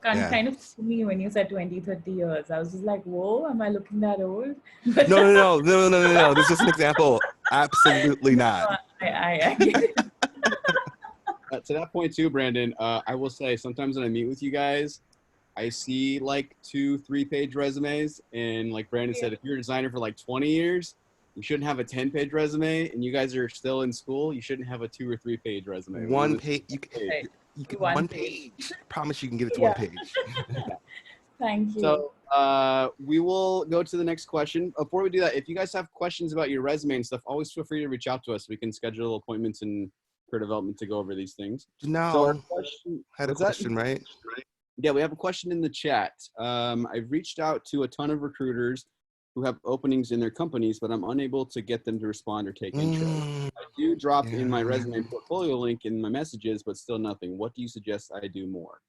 Kind yeah. kind of threw me when you said 20, 30 years. I was just like, whoa, am I looking that old? No. This is just an example. Absolutely not. I get it. To that point too, Brandon, I will say sometimes when I meet with you guys, I see like 2-3 page resumes, and like Brandon said, if you're a designer for like 20 years, you shouldn't have a 10-page resume, and you guys are still in school, you shouldn't have a 2 or 3 page resume. One page. Right. You can One one page. page. I promise you can get it to Yeah. one page. Thank you. So we will go to the next question. Before we do that, if you guys have questions about your resume and stuff, always feel free to reach out to us. We can schedule appointments and career development to go over these things. So our Janelle question, had a was that- question, right? Yeah, we have a question in the chat. I've reached out to a ton of recruiters who have openings in their companies, but I'm unable to get them to respond or take intro. Mm, I do drop in my yeah. resume and portfolio link in my messages, but still nothing. What do you suggest I do more?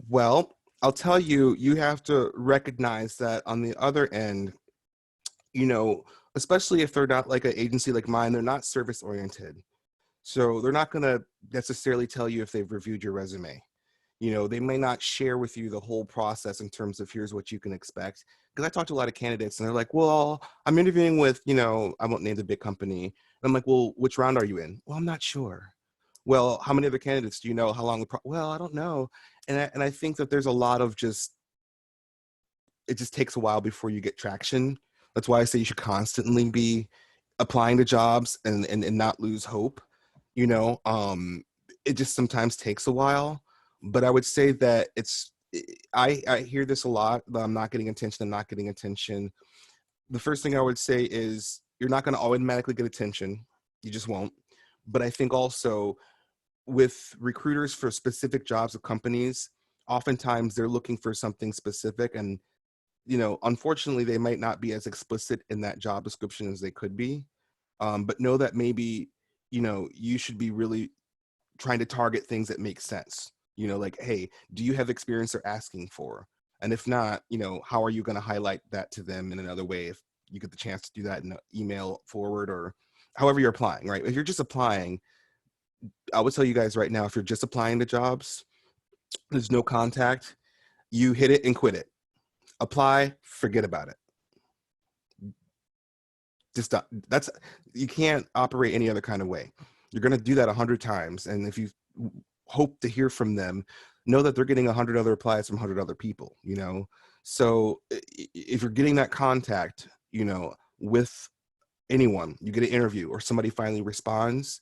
Well, I'll tell you, you have to recognize that on the other end, you know, especially if they're not like an agency like mine, they're not service oriented. So they're not going to necessarily tell you if they've reviewed your resume. You know, they may not share with you the whole process in terms of here's what you can expect. Because I talk to a lot of candidates and they're like, well, I'm interviewing with, you know, I won't name the big company. And I'm like, well, which round are you in? Well, I'm not sure. Well, how many other candidates do you know? How long? Well, I don't know. And I think that there's a lot of just, it just takes a while before you get traction. That's why I say you should constantly be applying to jobs and not lose hope. You know, it just sometimes takes a while, but I would say that I hear this a lot, that I'm not getting attention, I'm not getting attention. The first thing I would say is you're not going to automatically get attention. You just won't. But I think also with recruiters for specific jobs of companies, oftentimes they're looking for something specific, and you know, unfortunately, they might not be as explicit in that job description as they could be. But know that maybe, you know, you should be really trying to target things that make sense. You know, like, hey, do you have experience they're asking for? And if not, you know, how are you going to highlight that to them in another way if you get the chance to do that in an email forward or however you're applying, right? If you're just applying, I would tell you guys right now, if you're just applying to jobs, there's no contact, you hit it and quit it. Apply, forget about it. Just that's, you can't operate any other kind of way. You're going to do that 100 times, and if you hope to hear from them, know that they're getting 100 other replies from 100 other people. You know, so if you're getting that contact, you know, with anyone, you get an interview or somebody finally responds,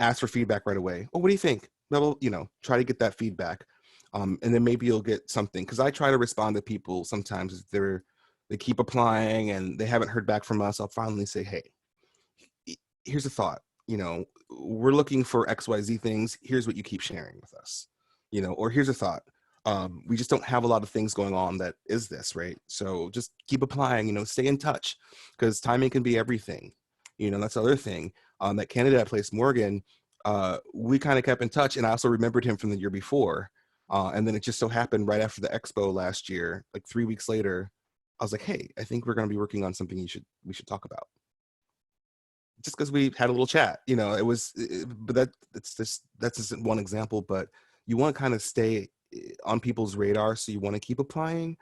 ask for feedback right away. Oh, what do you think? Well, you know, try to get that feedback. And then maybe you'll get something. Because I try to respond to people sometimes if they keep applying and they haven't heard back from us. I'll finally say, hey, here's a thought. You know, we're looking for XYZ things. Here's what you keep sharing with us. You know, or here's a thought. We just don't have a lot of things going on that is this, right? So just keep applying, you know, stay in touch, because timing can be everything. You know, that's the other thing. That candidate I placed, Morgan, we kind of kept in touch, and I also remembered him from the year before. And then it just so happened right after the expo last year, like 3 weeks later, I was like, hey, I think we're going to be working on something we should talk about. Just because we had a little chat, you know, but that's just one example, but you want to kind of stay on people's radar. So you want to keep applying,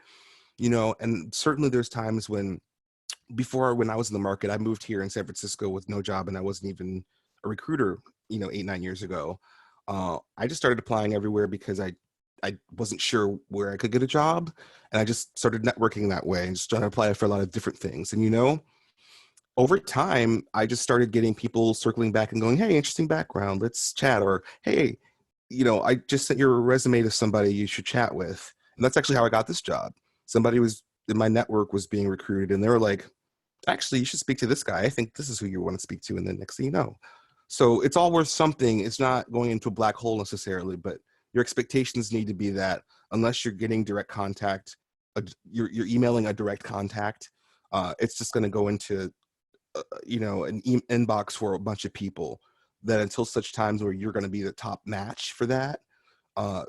you know, and certainly there's times when I was in the market, I moved here in San Francisco with no job and I wasn't even a recruiter, you know, 8-9 years ago. I just started applying everywhere because I wasn't sure where I could get a job. And I just started networking that way and just trying to apply for a lot of different things. And, you know, over time, I just started getting people circling back and going, hey, interesting background, let's chat. Or, hey, you know, I just sent your resume to somebody you should chat with. And that's actually how I got this job. Somebody was in my network was being recruited and they were like, actually, you should speak to this guy. I think this is who you want to speak to. And then next thing you know. So it's all worth something. It's not going into a black hole necessarily, but your expectations need to be that unless you're getting direct contact, you're emailing a direct contact, it's just going to go into, you know, an inbox for a bunch of people. that until such times where you're going to be the top match for that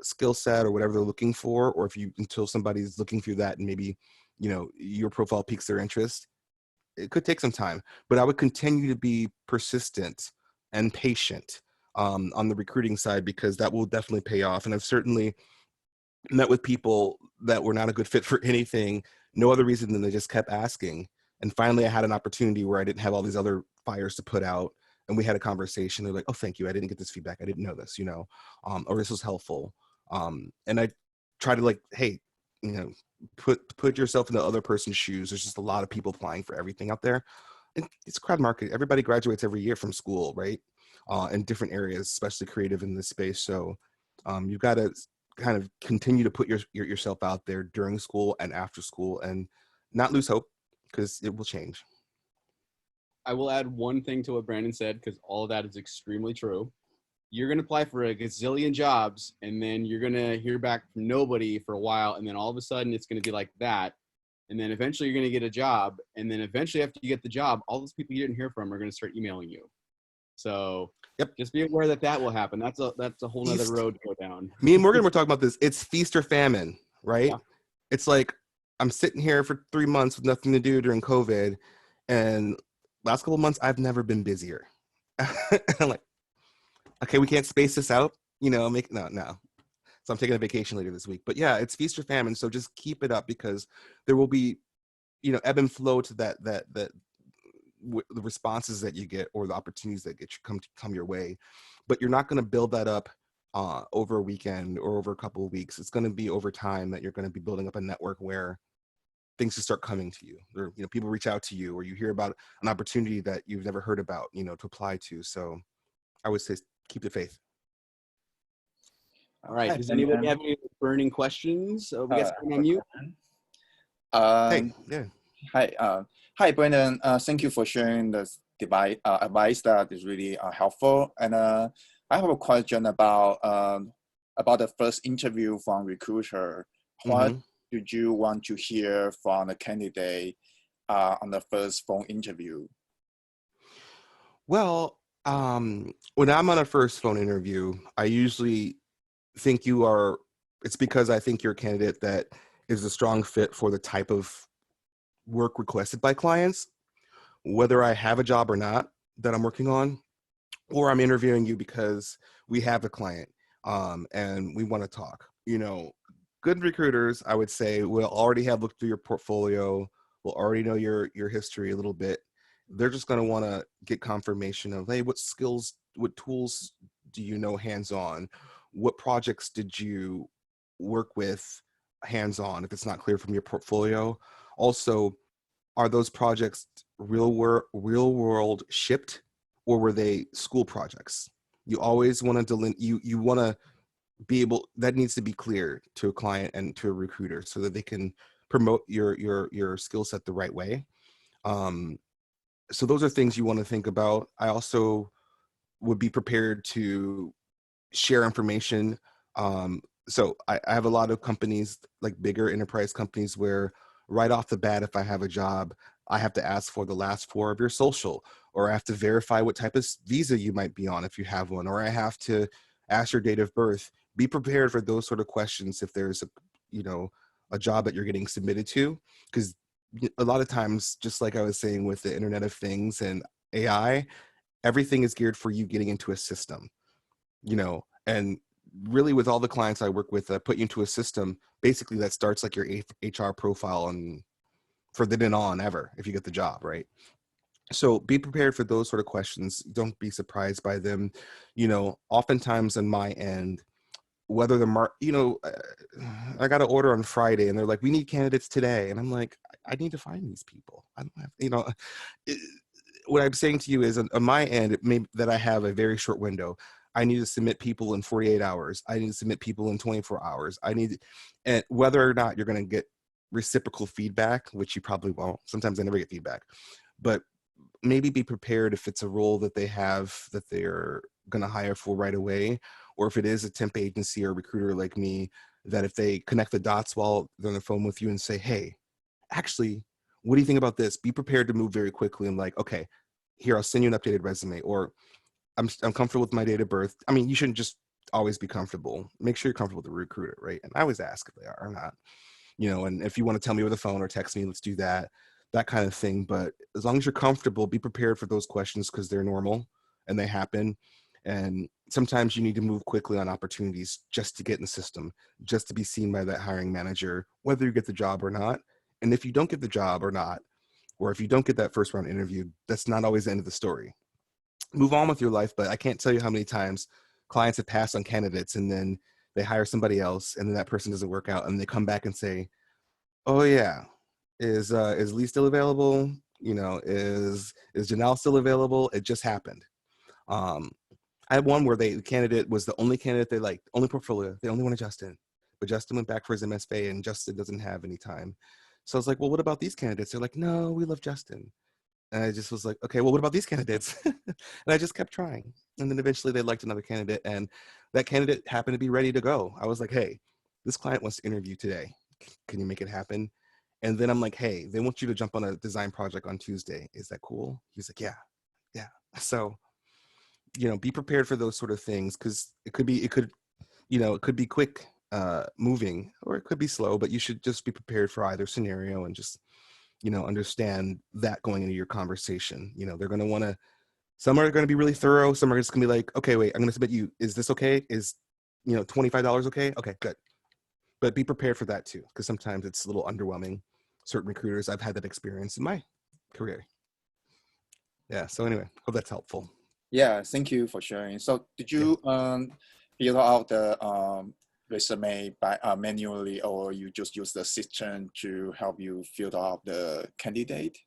skill set or whatever they're looking for, or if you until somebody's looking through that and maybe, you know, your profile piques their interest, it could take some time. But I would continue to be persistent and patient on the recruiting side, because that will definitely pay off. And I've certainly met with people that were not a good fit for anything, no other reason than they just kept asking. And finally, I had an opportunity where I didn't have all these other fires to put out. And we had a conversation. They're like, oh, thank you. I didn't get this feedback. I didn't know this, you know, or this was helpful. And I try to like, hey, you know, put yourself in the other person's shoes. There's just a lot of people applying for everything out there. And it's a crowd market. Everybody graduates every year from school, right? In different areas, especially creative in this space. So you've got to kind of continue to put yourself out there during school and after school, and not lose hope, because it will change. I will add one thing to what Brandon said, because all of that is extremely true. You're going to apply for a gazillion jobs, and then you're going to hear back from nobody for a while, and then all of a sudden it's going to be like that. And then eventually you're going to get a job, and then eventually after you get the job, all those people you didn't hear from are going to start emailing you. So yep, just be aware that that will happen. That's a whole nother road to go down. Me and Morgan were talking about this. It's feast or famine, right? Yeah. It's like I'm sitting here for 3 months with nothing to do during COVID, and last couple of months I've never been busier. I'm like, okay, we can't space this out, you know, no. So I'm taking a vacation later this week. But yeah, it's feast or famine. So just keep it up, because there will be, you know, ebb and flow to that the responses that you get or the opportunities that come your way. But you're not going to build that up over a weekend or over a couple of weeks. It's going to be over time that you're going to be building up a network where things will start coming to you, or, you know, people reach out to you, or you hear about an opportunity that you've never heard about, you know, to apply to. So I would say keep the faith. All right. Does anybody have any burning questions? We got someone on mute. Hey, yeah. Hi, Brandon. Thank you for sharing the advice that is really helpful. And I have a question about the first interview from recruiter. What did you want to hear from the candidate on the first phone interview? Well, when I'm on a first phone interview, I usually think it's because I think you're a candidate that is a strong fit for the type of work requested by clients, whether I have a job or not that I'm working on, or I'm interviewing you because we have a client and we want to talk. You know, good recruiters, I would say, will already have looked through your portfolio, will already know your history a little bit. They're just going to want to get confirmation of, hey, what skills, what tools do you know hands-on? What projects did you work with hands-on, if it's not clear from your portfolio? Also, are those projects real world shipped, or were they school projects? You always want to you want to be able, that needs to be clear to a client and to a recruiter so that they can promote your skill set the right way. So those are things you want to think about. I also would be prepared to share information. So I have a lot of companies, like bigger enterprise companies, where right off the bat, if I have a job, I have to ask for the last 4 of your social, or I have to verify what type of visa you might be on if you have one, or I have to ask your date of birth. Be prepared for those sort of questions if there's a job that you're getting submitted to, because a lot of times, just like I was saying with the Internet of Things and AI, everything is geared for you getting into a system, and really with all the clients I work with, put you into a system, basically that starts like your HR profile and for then and on ever, if you get the job, right? So be prepared for those sort of questions. Don't be surprised by them. Oftentimes on my end, whether I got an order on Friday and they're like, we need candidates today. And I'm like, I need to find these people. I don't have, what I'm saying to you is on my end, it may that I have a very short window. I need to submit people in 48 hours. I need to submit people in 24 hours. And whether or not you're going to get reciprocal feedback, which you probably won't. Sometimes I never get feedback, but maybe be prepared if it's a role that they have that they're going to hire for right away, or if it is a temp agency or recruiter like me, that if they connect the dots while they're on the phone with you and say, hey, actually, what do you think about this? Be prepared to move very quickly and like, okay, here, I'll send you an updated resume, or I'm comfortable with my date of birth. I mean, you shouldn't just always be comfortable. Make sure you're comfortable with the recruiter, right? And I always ask if they are or not, and if you want to tell me over the phone or text me, let's do that kind of thing. But as long as you're comfortable, be prepared for those questions because they're normal and they happen. And sometimes you need to move quickly on opportunities just to get in the system, just to be seen by that hiring manager, whether you get the job or not. And if you don't get the job or not, or if you don't get that first round interview, that's not always the end of the story. Move on with your life. But I can't tell you how many times clients have passed on candidates and then they hire somebody else and then that person doesn't work out and they come back and say, oh yeah, is Lee still available? Is Janelle still available? It just happened. I had one where the candidate was the only candidate they liked, only portfolio. They only wanted Justin, but Justin went back for his MSA and Justin doesn't have any time. So I was like, well, what about these candidates? They're like, no, we love Justin. And I just was like, okay, well, what about these candidates? And I just kept trying. And then eventually they liked another candidate and that candidate happened to be ready to go. I was like, hey, this client wants to interview today. Can you make it happen? And then I'm like, hey, they want you to jump on a design project on Tuesday. Is that cool? He's like, yeah. So, be prepared for those sort of things because it could be quick moving or it could be slow, but you should just be prepared for either scenario and just, understand that going into your conversation. They're going to want to, some are going to be really thorough. Some are just going to be like, okay, wait, I'm going to submit you. Is this okay? Is, $25 okay? Okay, good. But be prepared for that too, because sometimes it's a little underwhelming. Certain recruiters, I've had that experience in my career. Yeah, so anyway, hope that's helpful. Yeah, thank you for sharing. So did you fill out the resume by manually, or you just use the system to help you fill out the candidate?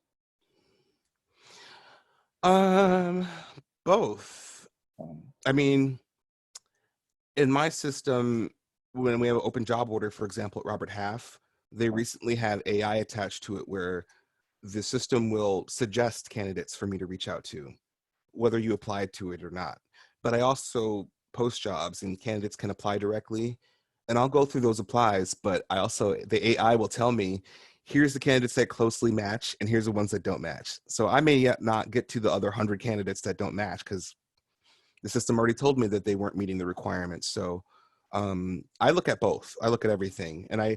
Both. I mean, in my system, when we have an open job order, for example, at Robert Half, they recently have AI attached to it where the system will suggest candidates for me to reach out to, whether you applied to it or not. But I also post jobs and candidates can apply directly. And I'll go through those applies, but the AI will tell me, here's the candidates that closely match and here's the ones that don't match. So I may yet not get to the other 100 candidates that don't match because the system already told me that they weren't meeting the requirements. So I look at both. I look at everything. And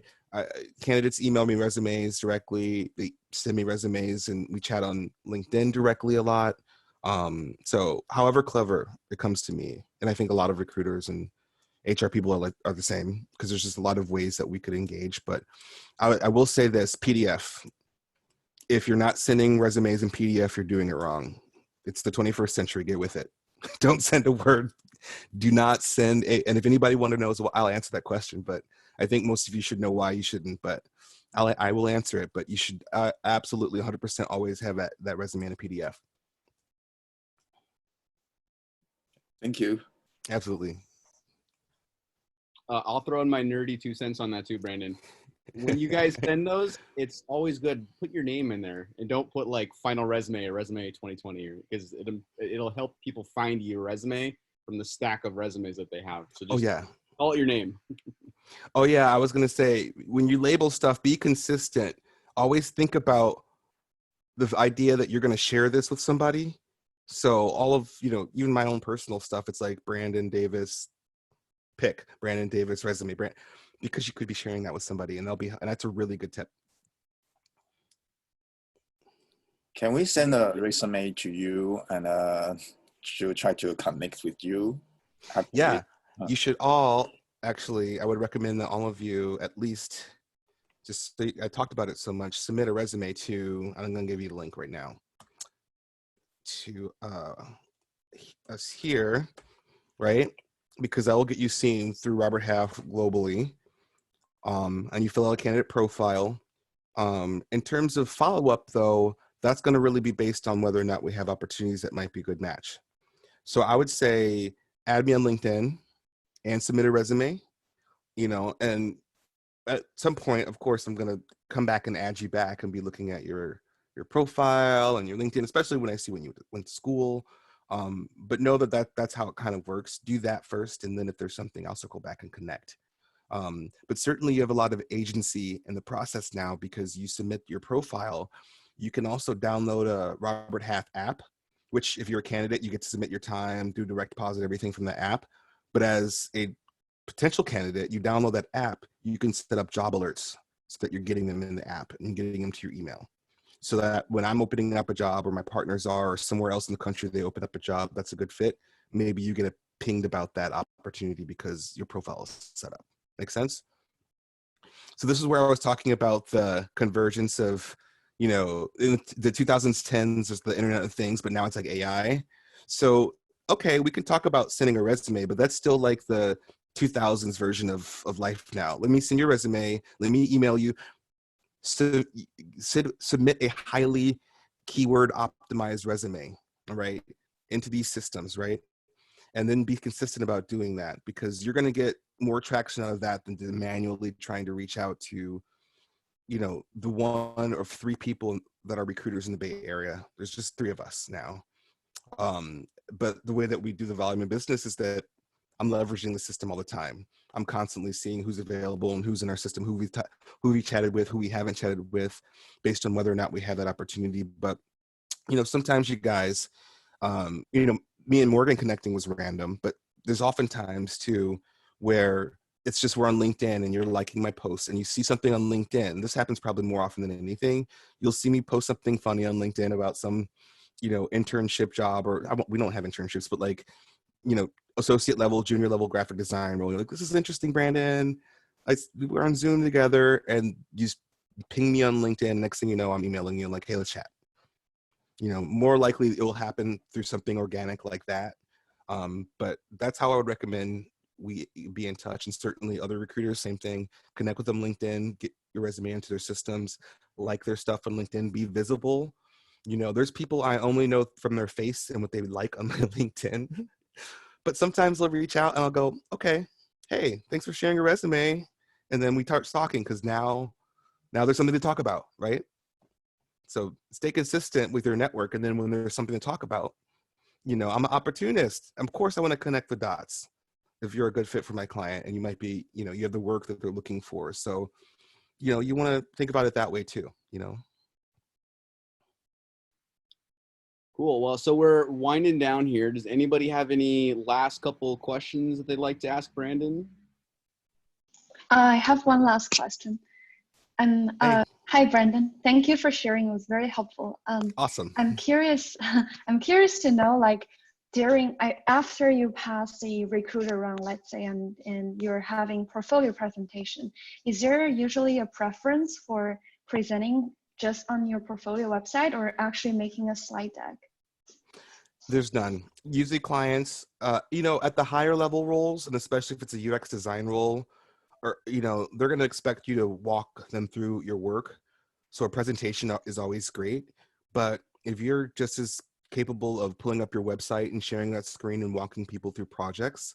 candidates email me resumes directly. They send me resumes and we chat on LinkedIn directly a lot. So however clever it comes to me, and I think a lot of recruiters and HR people are the same because there's just a lot of ways that we could engage. But I will say this: PDF. If you're not sending resumes in PDF, you're doing it wrong. It's the 21st century. Get with it. Don't send a Word. Do not send and if anybody want to know, well, I'll answer that question. But I think most of you should know why you shouldn't. But I will answer it. But you should absolutely 100% always have that resume in a PDF. Thank you. Absolutely. I'll throw in my nerdy 2 cents on that too, Brandon. When you guys send those, it's always good. Put your name in there and don't put like final resume or resume 2020 because it'll help people find your resume from the stack of resumes that they have. So just call it your name. Oh yeah, I was gonna say when you label stuff, be consistent. Always think about the idea that you're gonna share this with somebody. So all of even my own personal stuff, it's like Brandon Davis resume, because you could be sharing that with somebody and that's a really good tip. Can we send a resume to you and to try to connect with you? Yeah, you should all actually. I would recommend that all of you at least I talked about it so much. Submit a resume to. I'm going to give you the link right now to us here, right? Because that will get you seen through Robert Half globally. And you fill out a candidate profile. In terms of follow-up, though, that's going to really be based on whether or not we have opportunities that might be a good match. So I would say add me on LinkedIn and submit a resume, and at some point, of course, I'm going to come back and add you back and be looking at your profile and your LinkedIn, especially when I see when you went to school. But know that's how it kind of works. Do that first. And then if there's something, I'll circle back and connect. But certainly you have a lot of agency in the process now because you submit your profile. You can also download a Robert Half app which if you're a candidate, you get to submit your time, do direct deposit, everything from the app. But as a potential candidate, you download that app, you can set up job alerts so that you're getting them in the app and getting them to your email. So that when I'm opening up a job, or my partners are, or somewhere else in the country, they open up a job that's a good fit, maybe you get pinged about that opportunity because your profile is set up. Make sense? So this is where I was talking about the convergence of, in the 2010s is the Internet of Things, but now it's like AI. So, okay, we can talk about sending a resume, but that's still like the 2000s version of life now. Let me send your resume. Let me email you. So, submit a highly keyword optimized resume, right, into these systems, right? And then be consistent about doing that, because you're going to get more traction out of that than manually trying to reach out to, the 1 or 3 people that are recruiters in the Bay Area. There's just 3 of us now. But the way that we do the volume of business is that I'm leveraging the system all the time. I'm constantly seeing who's available and who's in our system, who we chatted with, who we haven't chatted with, based on whether or not we have that opportunity. But, sometimes you guys, me and Morgan connecting was random, but there's often times too where it's just we're on LinkedIn and you're liking my posts and you see something on LinkedIn. This happens probably more often than anything. You'll see me post something funny on LinkedIn about some, internship job, or we don't have internships, but like, associate level, junior level graphic design role. You're like, this is interesting, Brandon. We're on Zoom together, and you just ping me on LinkedIn. Next thing you know, I'm emailing you. I'm like, hey, let's chat. More likely it will happen through something organic like that. But that's how I would recommend we be in touch. And certainly other recruiters, same thing. Connect with them LinkedIn, get your resume into their systems, like their stuff on LinkedIn, be visible. There's people I only know from their face and what they would like on my LinkedIn. But sometimes they'll reach out and I'll go, okay, hey, thanks for sharing your resume. And then we start talking, because now there's something to talk about, right? So stay consistent with your network. And then when there's something to talk about, I'm an opportunist. Of course, I want to connect the dots if you're a good fit for my client, and you might be, you have the work that they're looking for. So, you want to think about it that way too, Cool. Well, so we're winding down here. Does anybody have any last couple questions that they'd like to ask Brandon? I have one last question. And hi, Brandon. Thank you for sharing. It was very helpful. Awesome. I'm curious. I'm curious to know, like, after you pass the recruiter round, let's say, and you're having portfolio presentation, is there usually a preference for presenting just on your portfolio website, or actually making a slide deck? There's none. Usually clients, at the higher level roles, and especially if it's a UX design role, or, they're going to expect you to walk them through your work. So a presentation is always great. But if you're just as capable of pulling up your website and sharing that screen and walking people through projects,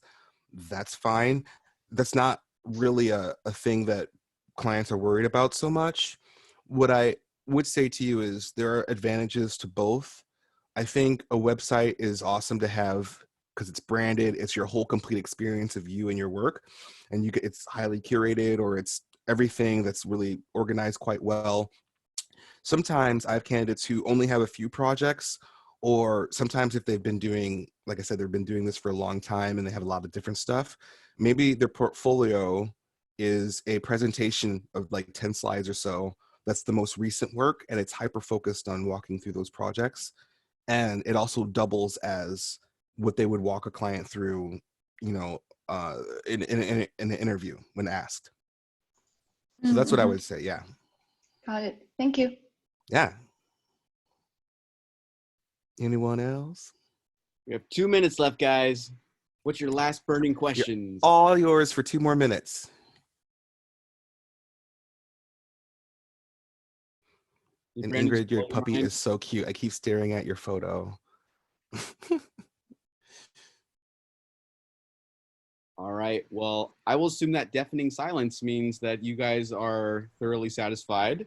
that's fine. That's not really a thing that clients are worried about so much. What I would say to you is there are advantages to both. I think a website is awesome to have because it's branded. It's your whole complete experience of you and your work, and it's highly curated, or it's everything that's really organized quite well. Sometimes I have candidates who only have a few projects, or sometimes if they've been doing, like I said, they've been doing this for a long time and they have a lot of different stuff. Maybe their portfolio is a presentation of like 10 slides or so. That's the most recent work, and it's hyper focused on walking through those projects. And it also doubles as what they would walk a client through, in an interview when asked. So that's what I would say. Yeah. Got it. Thank you. Yeah. Anyone else? We have 2 minutes left, guys. What's your last burning questions? All yours for 2 more minutes. And Ingrid, your puppy is so cute. I keep staring at your photo. All right. Well, I will assume that deafening silence means that you guys are thoroughly satisfied.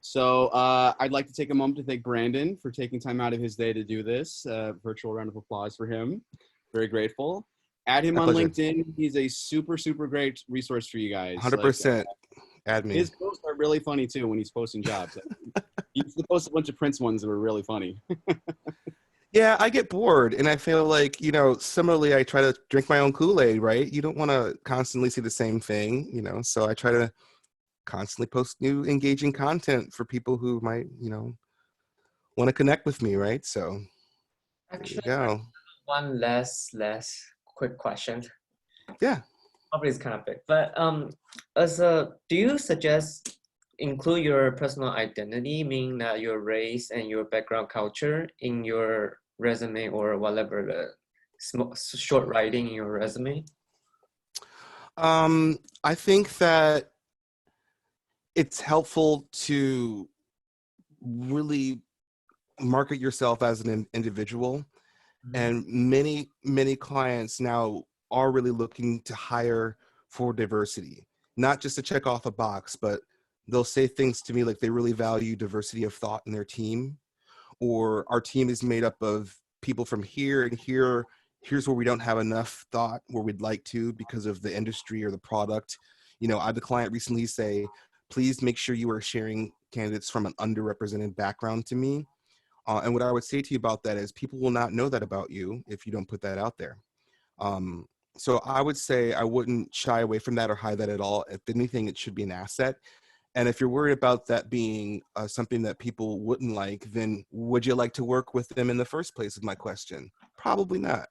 So I'd like to take a moment to thank Brandon for taking time out of his day to do this. Virtual round of applause for him. Very grateful. Add him on LinkedIn. He's a super, super great resource for you guys. 100%. Add me. His posts are really funny too when he's posting jobs. He used to post a bunch of Prince ones that were really funny. Yeah, I get bored, and I feel like, similarly, I try to drink my own Kool-Aid, right? You don't want to constantly see the same thing, so I try to constantly post new engaging content for people who might, want to connect with me, right? So there you Actually, go. one last quick question. Yeah. Probably is kind of big, but do you suggest include your personal identity, meaning that your race and your background culture in your resume or whatever the short writing in your resume? I think that it's helpful to really market yourself as an individual. And many clients now are really looking to hire for diversity, not just to check off a box, but they'll say things to me like they really value diversity of thought in their team, or our team is made up of people from here and here. Here's where we don't have enough thought where we'd like to because of the industry or the product. I had the client recently say, please make sure you are sharing candidates from an underrepresented background to me. And what I would say to you about that is people will not know that about you if you don't put that out there. So I would say I wouldn't shy away from that or hide that at all. If anything, it should be an asset. And if you're worried about that being something that people wouldn't like, then would you like to work with them in the first place is my question. Probably not.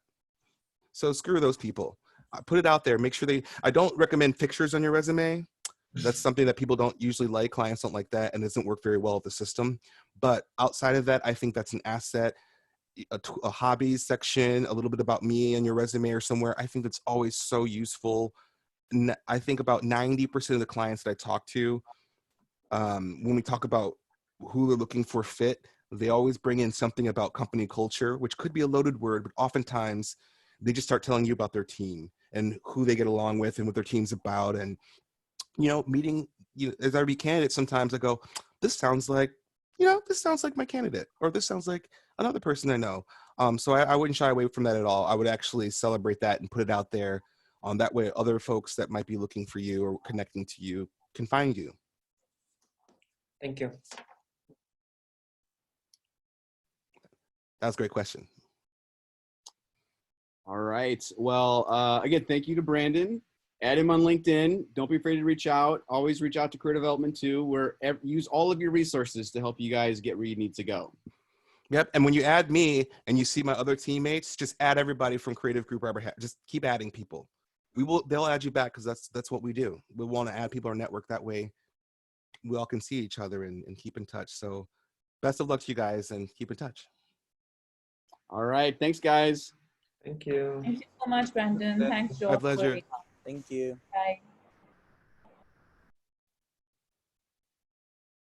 So screw those people. Put it out there. Make sure I don't recommend pictures on your resume. That's something that people don't usually like. Clients don't like that and doesn't work very well with the system. But outside of that, I think that's an asset. A hobbies section, a little bit about me in your resume or somewhere. I think that's always so useful. I think about 90% of the clients that I talk to, when we talk about who they're looking for fit, they always bring in something about company culture, which could be a loaded word, but oftentimes they just start telling you about their team and who they get along with and what their team's about. And, meeting, as I read candidates, sometimes I go, this sounds like my candidate, or this sounds like another person I know. So I wouldn't shy away from that at all. I would actually celebrate that and put it out there. That way other folks that might be looking for you or connecting to you can find you. Thank you. That was a great question. All right. Well, again, thank you to Brandon. Add him on LinkedIn. Don't be afraid to reach out. Always reach out to Career Development too. Use all of your resources to help you guys get where you need to go. Yep. And when you add me and you see my other teammates, just add everybody from Creative Group Arbor. Just keep adding people. They'll add you back because that's what we do. We want to add people to our network. That way we all can see each other and keep in touch. So best of luck to you guys and keep in touch. All right. Thanks, guys. Thank you. Thank you so much, Brandon. Thanks, George. My pleasure. Thank you. Bye.